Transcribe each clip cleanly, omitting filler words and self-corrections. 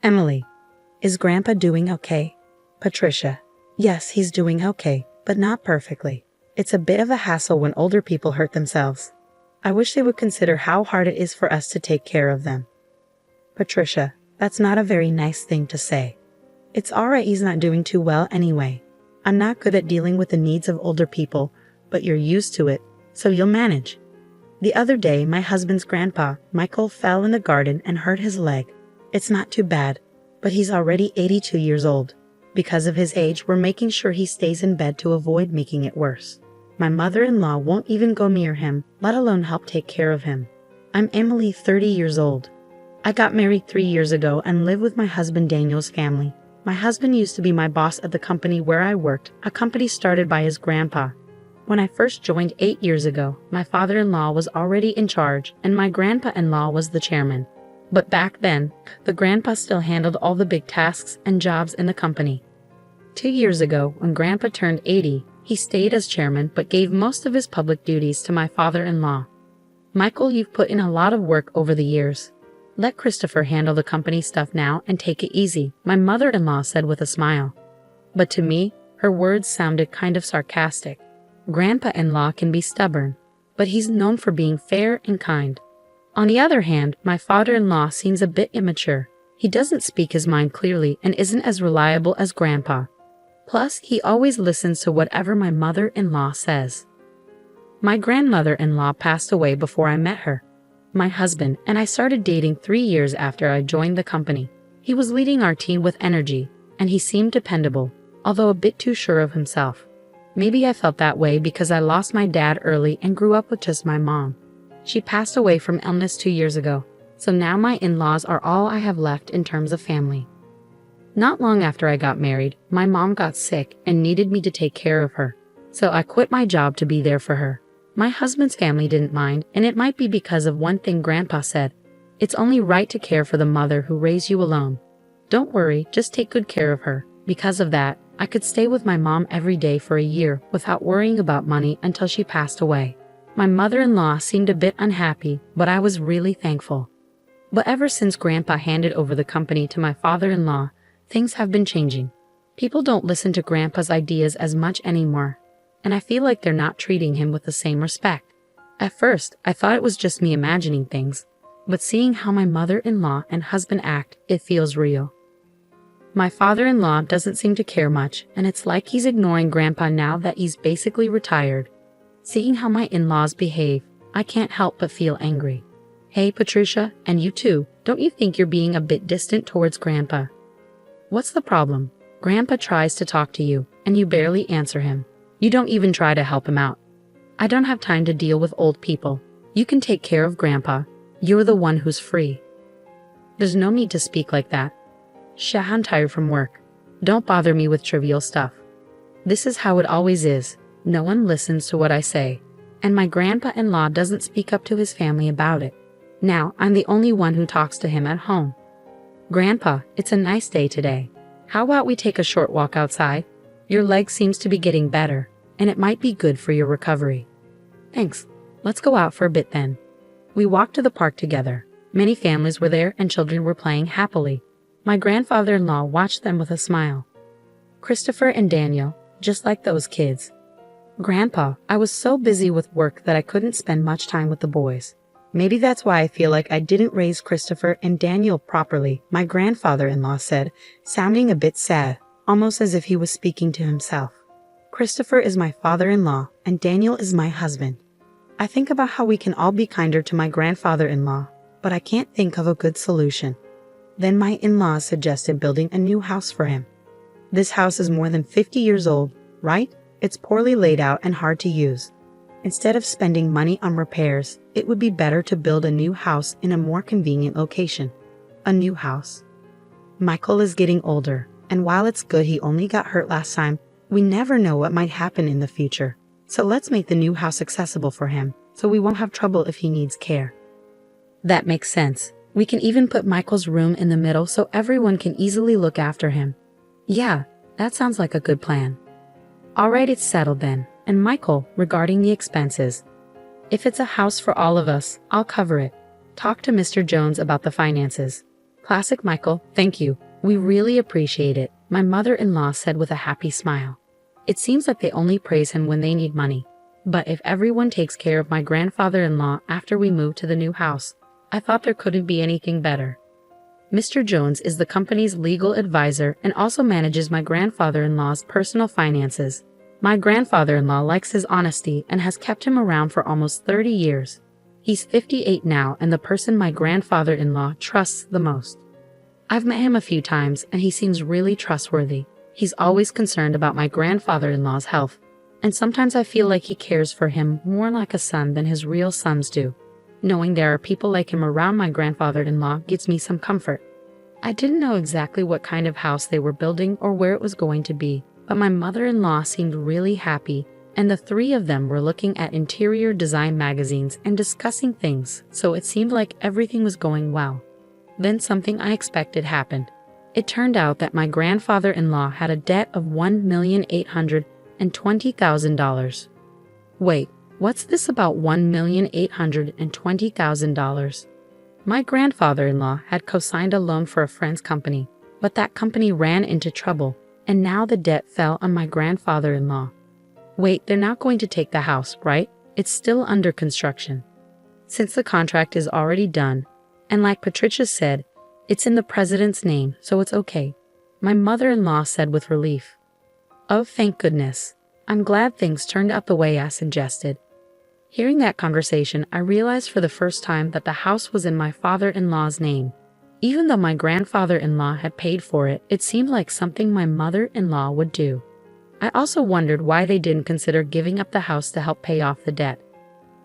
Emily, is Grandpa doing okay? Patricia, yes, he's doing okay, but not perfectly. It's a bit of a hassle when older people hurt themselves. I wish they would consider how hard it is for us to take care of them. Patricia, that's not a very nice thing to say. It's alright he's not doing too well anyway. I'm not good at dealing with the needs of older people, but you're used to it, so you'll manage. The other day, my husband's grandpa, Michael, fell in the garden and hurt his leg. It's not too bad, but he's already 82 years old. Because of his age, we're making sure he stays in bed to avoid making it worse. My mother-in-law won't even go near him, let alone help take care of him. I'm Emily, 30 years old. I got married 3 years ago and live with my husband Daniel's family. My husband used to be my boss at the company where I worked, a company started by his grandpa. When I first joined 8 years ago, my father-in-law was already in charge and my grandpa-in-law was the chairman. But back then, the grandpa still handled all the big tasks and jobs in the company. 2 years ago, when Grandpa turned 80, he stayed as chairman but gave most of his public duties to my father-in-law. Michael, you've put in a lot of work over the years. Let Christopher handle the company stuff now and take it easy, my mother-in-law said with a smile. But to me, her words sounded kind of sarcastic. Grandpa-in-law can be stubborn, but he's known for being fair and kind. On the other hand, my father-in-law seems a bit immature. He doesn't speak his mind clearly and isn't as reliable as Grandpa. Plus, he always listens to whatever my mother-in-law says. My grandmother-in-law passed away before I met her. My husband and I started dating 3 years after I joined the company. He was leading our team with energy, and he seemed dependable, although a bit too sure of himself. Maybe I felt that way because I lost my dad early and grew up with just my mom. She passed away from illness 2 years ago, so now my in-laws are all I have left in terms of family. Not long after I got married, my mom got sick and needed me to take care of her, so I quit my job to be there for her. My husband's family didn't mind, and it might be because of one thing Grandpa said. It's only right to care for the mother who raised you alone. Don't worry, just take good care of her. Because of that, I could stay with my mom every day for a year without worrying about money until she passed away. My mother-in-law seemed a bit unhappy, but I was really thankful. But ever since Grandpa handed over the company to my father-in-law, things have been changing. People don't listen to Grandpa's ideas as much anymore, and I feel like they're not treating him with the same respect. At first, I thought it was just me imagining things, but seeing how my mother-in-law and husband act, it feels real. My father-in-law doesn't seem to care much, and it's like he's ignoring Grandpa now that he's basically retired. Seeing how my in-laws behave, I can't help but feel angry. Hey Patricia, and you too, don't you think you're being a bit distant towards Grandpa? What's the problem? Grandpa tries to talk to you, and you barely answer him. You don't even try to help him out. I don't have time to deal with old people. You can take care of Grandpa. You're the one who's free. There's no need to speak like that. I'm tired from work. Don't bother me with trivial stuff. This is how it always is. No one listens to what I say. And my grandpa-in-law doesn't speak up to his family about it. Now I'm the only one who talks to him at home. Grandpa, it's a nice day today. How about we take a short walk outside? Your leg seems to be getting better, and it might be good for your recovery. Thanks. Let's go out for a bit then. We walked to the park together. Many families were there and children were playing happily. My grandfather-in-law watched them with a smile. Christopher and Daniel, just like those kids. Grandpa, I was so busy with work that I couldn't spend much time with the boys. Maybe that's why I feel like I didn't raise Christopher and Daniel properly, my grandfather-in-law said, sounding a bit sad, almost as if he was speaking to himself. Christopher is my father-in-law, and Daniel is my husband. I think about how we can all be kinder to my grandfather-in-law, but I can't think of a good solution. Then my in-laws suggested building a new house for him. This house is more than 50 years old, right? It's poorly laid out and hard to use. Instead of spending money on repairs, it would be better to build a new house in a more convenient location. A new house. Michael is getting older, and while it's good he only got hurt last time, we never know what might happen in the future. So let's make the new house accessible for him, so we won't have trouble if he needs care. That makes sense. We can even put Michael's room in the middle so everyone can easily look after him. Yeah, that sounds like a good plan. Alright, it's settled then. And Michael, regarding the expenses. If it's a house for all of us, I'll cover it. Talk to Mr. Jones about the finances. Classic Michael, thank you. We really appreciate it, my mother-in-law said with a happy smile. It seems like they only praise him when they need money. But if everyone takes care of my grandfather-in-law after we move to the new house, I thought there couldn't be anything better. Mr. Jones is the company's legal advisor and also manages my grandfather-in-law's personal finances. My grandfather-in-law likes his honesty and has kept him around for almost 30 years. He's 58 now and the person my grandfather-in-law trusts the most. I've met him a few times and he seems really trustworthy. He's always concerned about my grandfather-in-law's health, and sometimes I feel like he cares for him more like a son than his real sons do. Knowing there are people like him around my grandfather-in-law gives me some comfort. I didn't know exactly what kind of house they were building or where it was going to be, but my mother-in-law seemed really happy, and the three of them were looking at interior design magazines and discussing things, so it seemed like everything was going well. Then something unexpected happened. It turned out that my grandfather-in-law had a debt of $1,820,000. Wait, what's this about $1,820,000? My grandfather-in-law had co-signed a loan for a friend's company, but that company ran into trouble, and now the debt fell on my grandfather-in-law. Wait, they're not going to take the house, right? It's still under construction. Since the contract is already done, and like Patricia said, it's in the president's name, so it's okay, my mother-in-law said with relief. Oh, thank goodness. I'm glad things turned out the way I suggested. Hearing that conversation, I realized for the first time that the house was in my father-in-law's name. Even though my grandfather-in-law had paid for it, it seemed like something my mother-in-law would do. I also wondered why they didn't consider giving up the house to help pay off the debt.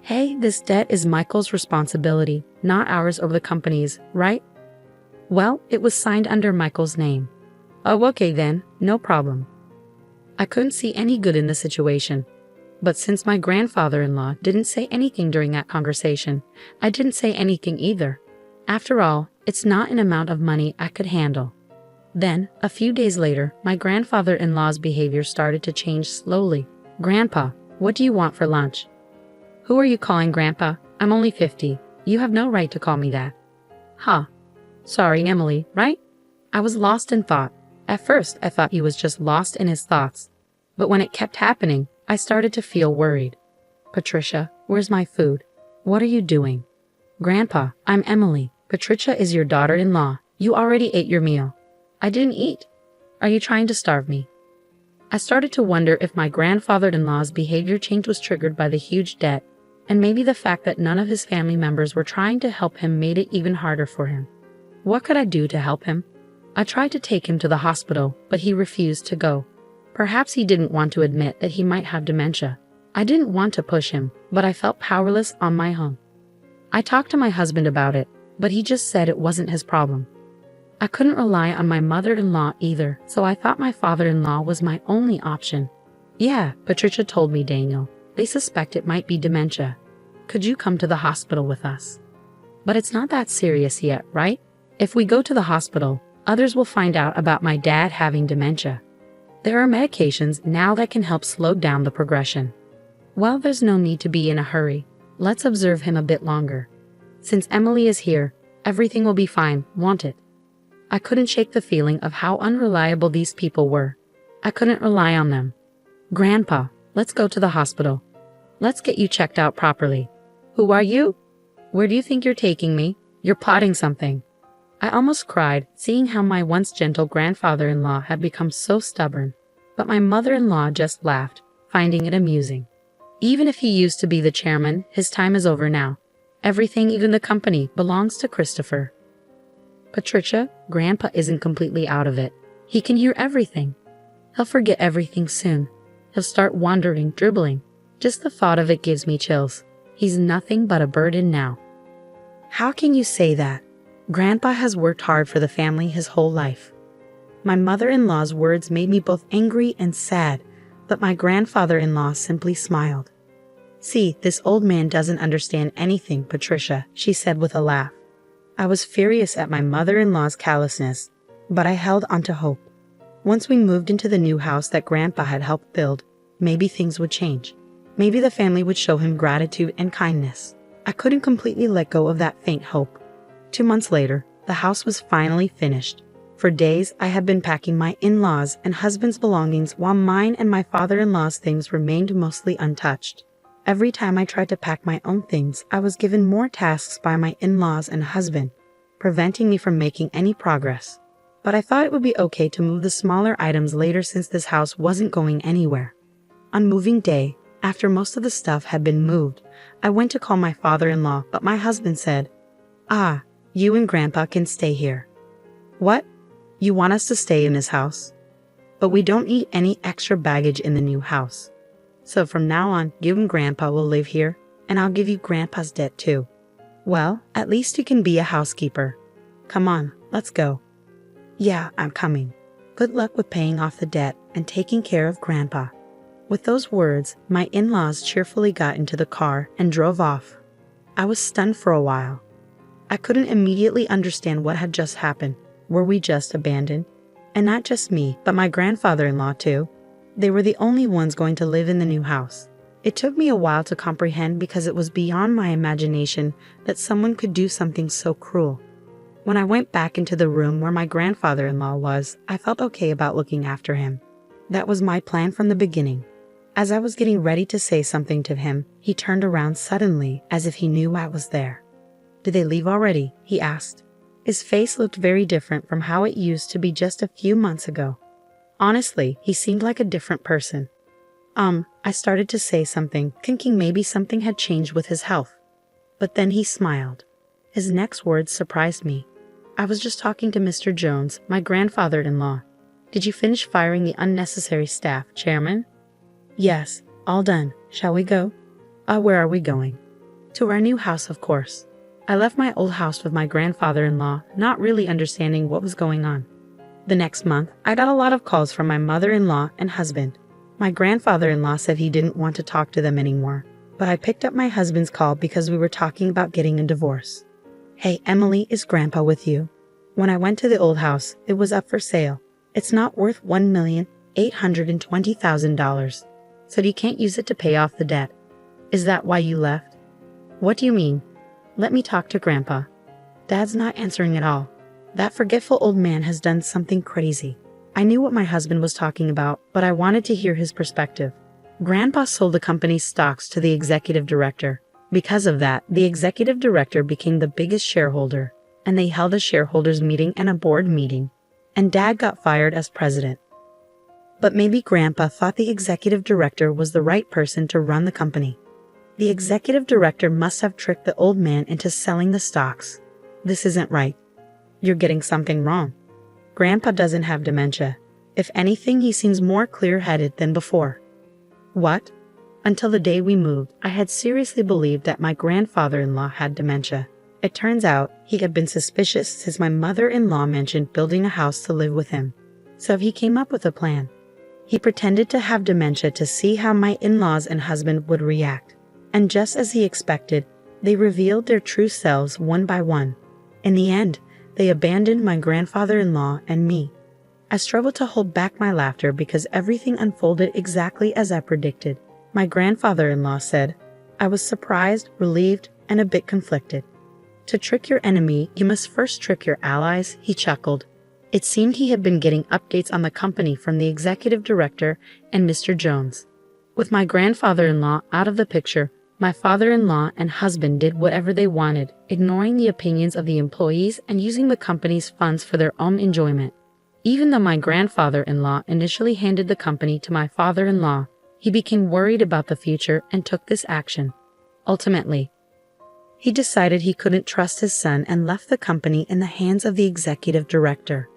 Hey, this debt is Michael's responsibility, not ours or the company's, right? Well, it was signed under Michael's name. Oh, okay then, no problem. I couldn't see any good in the situation. But since my grandfather-in-law didn't say anything during that conversation, I didn't say anything either. After all, it's not an amount of money I could handle. Then, a few days later, my grandfather-in-law's behavior started to change slowly. Grandpa, what do you want for lunch? Who are you calling Grandpa? I'm only 50. You have no right to call me that. Huh. Sorry, Emily, right? I was lost in thought. At first, I thought he was just lost in his thoughts. But when it kept happening, I started to feel worried. Patricia, where's my food? What are you doing? Grandpa, I'm Emily. Patricia is your daughter-in-law. You already ate your meal. I didn't eat. Are you trying to starve me? I started to wonder if my grandfather-in-law's behavior change was triggered by the huge debt, and maybe the fact that none of his family members were trying to help him made it even harder for him. What could I do to help him? I tried to take him to the hospital, but he refused to go. Perhaps he didn't want to admit that he might have dementia. I didn't want to push him, but I felt powerless on my own. I talked to my husband about it, but he just said it wasn't his problem. I couldn't rely on my mother-in-law either, so I thought my father-in-law was my only option. Yeah, Patricia told me, Daniel. They suspect it might be dementia. Could you come to the hospital with us? But it's not that serious yet, right? If we go to the hospital, others will find out about my dad having dementia. There are medications now that can help slow down the progression. Well, there's no need to be in a hurry. Let's observe him a bit longer. Since Emily is here, everything will be fine, won't it? I couldn't shake the feeling of how unreliable these people were. I couldn't rely on them. Grandpa, let's go to the hospital. Let's get you checked out properly. Who are you? Where do you think you're taking me? You're plotting something. I almost cried, seeing how my once gentle grandfather-in-law had become so stubborn. But my mother-in-law just laughed, finding it amusing. Even if he used to be the chairman, his time is over now. Everything, even the company, belongs to Christopher. Patricia, Grandpa isn't completely out of it. He can hear everything. He'll forget everything soon. He'll start wandering, dribbling. Just the thought of it gives me chills. He's nothing but a burden now. How can you say that? Grandpa has worked hard for the family his whole life. My mother-in-law's words made me both angry and sad, but my grandfather-in-law simply smiled. See, this old man doesn't understand anything, Patricia, she said with a laugh. I was furious at my mother-in-law's callousness, but I held on to hope. Once we moved into the new house that Grandpa had helped build, maybe things would change. Maybe the family would show him gratitude and kindness. I couldn't completely let go of that faint hope. 2 months later, The house was finally finished. For days, I had been packing my in-laws' and husband's belongings while mine and my father-in-law's things remained mostly untouched. Every time I tried to pack my own things, I was given more tasks by my in-laws and husband, preventing me from making any progress. But I thought it would be okay to move the smaller items later since this house wasn't going anywhere. On moving day, after most of the stuff had been moved, I went to call my father-in-law, but my husband said, "Ah, you and Grandpa can stay here." "What? You want us to stay in this house? But we don't need any extra baggage in the new house. So from now on, you and Grandpa will live here, and I'll give you Grandpa's debt too." "Well, at least you can be a housekeeper. Come on, let's go." "Yeah, I'm coming. Good luck with paying off the debt and taking care of Grandpa." With those words, my in-laws cheerfully got into the car and drove off. I was stunned for a while. I couldn't immediately understand what had just happened. Were we just abandoned? And not just me, but my grandfather-in-law too. They were the only ones going to live in the new house. It took me a while to comprehend because it was beyond my imagination that someone could do something so cruel. When I went back into the room where my grandfather-in-law was, I felt okay about looking after him. That was my plan from the beginning. As I was getting ready to say something to him, he turned around suddenly as if he knew I was there. "Did they leave already?" he asked. His face looked very different from how it used to be just a few months ago. Honestly, he seemed like a different person. I started to say something, thinking maybe something had changed with his health. But then he smiled. His next words surprised me. "I was just talking to Mr. Jones, my grandfather-in-law. Did you finish firing the unnecessary staff, Chairman?" "Yes, all done. Shall we go?" Where are we going?" "To our new house, of course." I left my old house with my grandfather-in-law, not really understanding what was going on. The next month, I got a lot of calls from my mother-in-law and husband. My grandfather-in-law said he didn't want to talk to them anymore, but I picked up my husband's call because we were talking about getting a divorce. "Hey, Emily, is Grandpa with you?" When I went to the old house, it was up for sale. It's not worth $1,820,000, so you can't use it to pay off the debt. Is that why you left? What do you mean? Let me talk to Grandpa. Dad's not answering at all. That forgetful old man has done something crazy. I knew what my husband was talking about, but I wanted to hear his perspective. Grandpa sold the company's stocks to the executive director. Because of that, the executive director became the biggest shareholder, and they held a shareholders meeting and a board meeting, and Dad got fired as president. But maybe Grandpa thought the executive director was the right person to run the company. The executive director must have tricked the old man into selling the stocks. This isn't right. You're getting something wrong. Grandpa doesn't have dementia. If anything, he seems more clear-headed than before. What? Until the day we moved, I had seriously believed that my grandfather-in-law had dementia. It turns out he had been suspicious since my mother-in-law mentioned building a house to live with him. So he came up with a plan. He pretended to have dementia to see how my in-laws and husband would react. And just as he expected, they revealed their true selves one by one. In the end, they abandoned my grandfather-in-law and me. I struggled to hold back my laughter because everything unfolded exactly as I predicted. My grandfather-in-law said, "I was surprised, relieved, and a bit conflicted." "To trick your enemy, you must first trick your allies," he chuckled. It seemed he had been getting updates on the company from the executive director and Mr. Jones. With my grandfather-in-law out of the picture, my father-in-law and husband did whatever they wanted, ignoring the opinions of the employees and using the company's funds for their own enjoyment. Even though my grandfather-in-law initially handed the company to my father-in-law, he became worried about the future and took this action. Ultimately, he decided he couldn't trust his son and left the company in the hands of the executive director.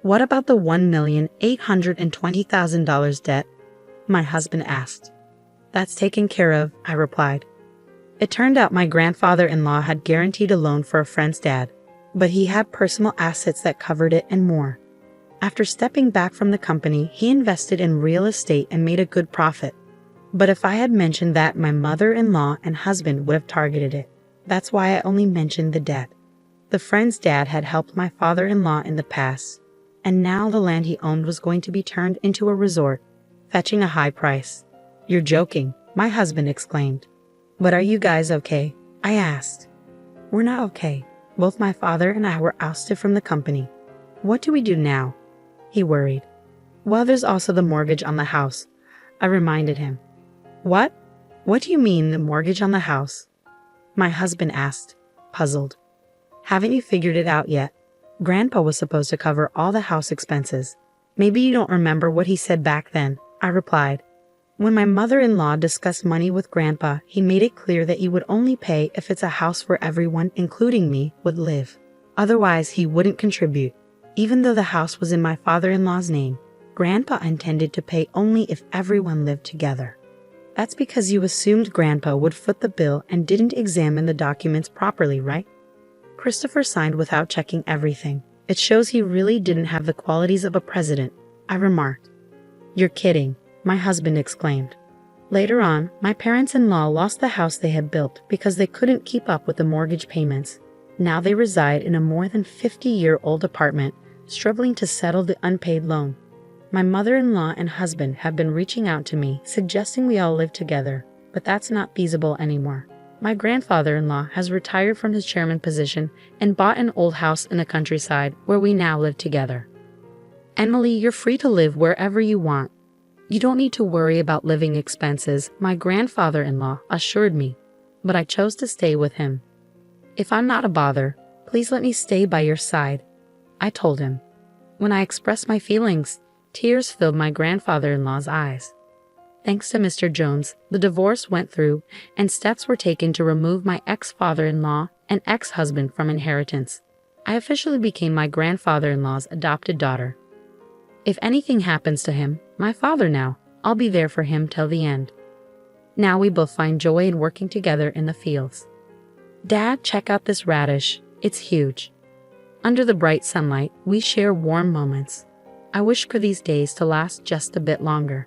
"What about the $1,820,000 debt?" my husband asked. "That's taken care of," I replied. It turned out my grandfather-in-law had guaranteed a loan for a friend's dad, but he had personal assets that covered it and more. After stepping back from the company, he invested in real estate and made a good profit. But if I had mentioned that, my mother-in-law and husband would have targeted it. That's why I only mentioned the debt. The friend's dad had helped my father-in-law in the past, and now the land he owned was going to be turned into a resort, fetching a high price. "You're joking," my husband exclaimed. "But are you guys okay?" I asked. "We're not okay. Both my father and I were ousted from the company. What do we do now? He worried. Well, there's also the mortgage on the house, I reminded him. What? What do you mean, the mortgage on the house? My husband asked, puzzled. Haven't you figured it out yet? Grandpa was supposed to cover all the house expenses. Maybe you don't remember what he said back then, I replied. When my mother-in-law discussed money with Grandpa, he made it clear that he would only pay if it's a house where everyone, including me, would live. Otherwise, he wouldn't contribute. Even though the house was in my father-in-law's name, Grandpa intended to pay only if everyone lived together. That's because you assumed Grandpa would foot the bill and didn't examine the documents properly, right? Christopher signed without checking everything. It shows he really didn't have the qualities of a president, I remarked. You're kidding, my husband exclaimed. Later on, my parents-in-law lost the house they had built because they couldn't keep up with the mortgage payments. Now they reside in a more than 50-year-old apartment, struggling to settle the unpaid loan. My mother-in-law and husband have been reaching out to me, suggesting we all live together, but that's not feasible anymore. My grandfather-in-law has retired from his chairman position and bought an old house in the countryside where we now live together. Emily, you're free to live wherever you want. You don't need to worry about living expenses, my grandfather-in-law assured me, but I chose to stay with him. If I'm not a bother, please let me stay by your side, I told him. When I expressed my feelings, tears filled my grandfather-in-law's eyes. Thanks to Mr. Jones, the divorce went through, and steps were taken to remove my ex-father-in-law and ex-husband from inheritance. I officially became my grandfather-in-law's adopted daughter. If anything happens to him, my father now, I'll be there for him till the end. Now we both find joy in working together in the fields. Dad, check out this radish. It's huge. Under the bright sunlight, we share warm moments. I wish for these days to last just a bit longer.